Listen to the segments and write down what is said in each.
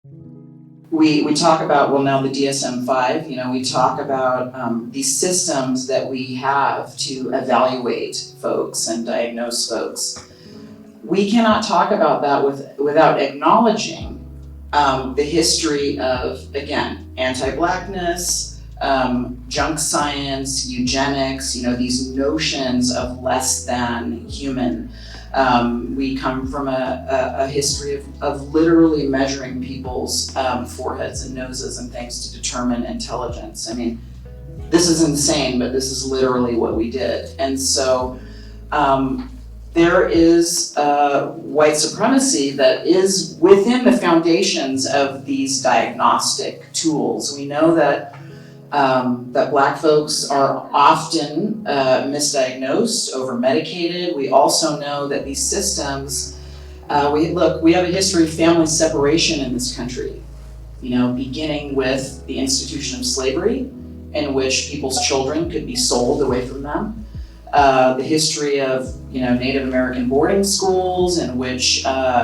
We talk about, well, now the DSM-5, we talk about these systems that we have to evaluate folks and diagnose folks. We cannot talk about that without acknowledging the history of, again, anti-blackness, junk science, eugenics, these notions of less than human. We come from a history of literally measuring people's foreheads and noses and things to determine intelligence. I mean, this is insane, but this is literally what we did. And so there is white supremacy that is within the foundations of these diagnostic tools. We know that Black folks are often misdiagnosed, over-medicated. We also know that these systems, we have a history of family separation in this country, beginning with the institution of slavery, in which people's children could be sold away from them. The history of Native American boarding schools in which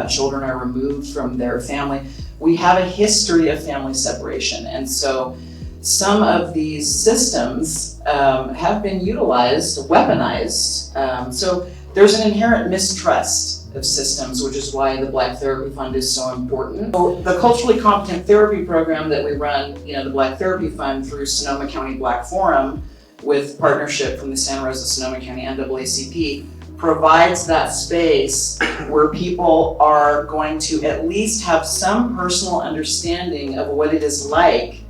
children are removed from their family. We have a history of family separation, and so some of these systems have been utilized, weaponized. So there's an inherent mistrust of systems, which is why the Black Therapy Fund is so important. So the culturally competent therapy program that we run, the Black Therapy Fund through Sonoma County Black Forum, with partnership from the Santa Rosa Sonoma County NAACP, provides that space where people are going to at least have some personal understanding of what it is like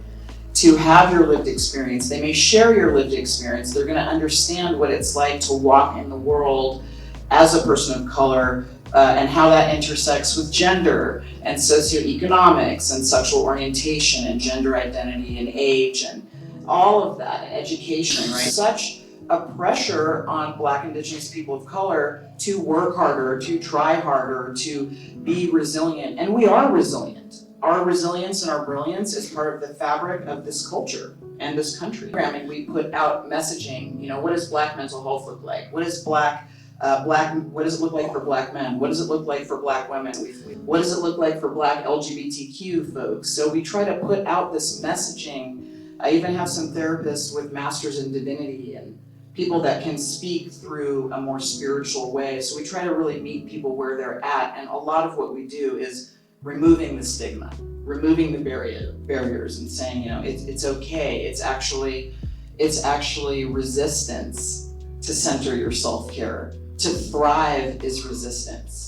to have your lived experience. They may share your lived experience. They're going to understand what it's like to walk in the world as a person of color and how that intersects with gender and socioeconomics and sexual orientation and gender identity and age and all of that, and education, right? Such a pressure on Black, Indigenous people of color to work harder, to try harder, to be resilient, and we are resilient. Our resilience and our brilliance is part of the fabric of this culture and this country. We put out messaging, what does Black mental health look like? What is what does it look like for Black men? What does it look like for Black women? What does it look like for Black LGBTQ folks? So we try to put out this messaging. I even have some therapists with masters in divinity and people that can speak through a more spiritual way. So we try to really meet people where they're at. And a lot of what we do is removing the stigma, removing the barriers and saying, it's okay. It's actually resistance to center your self-care. To thrive is resistance.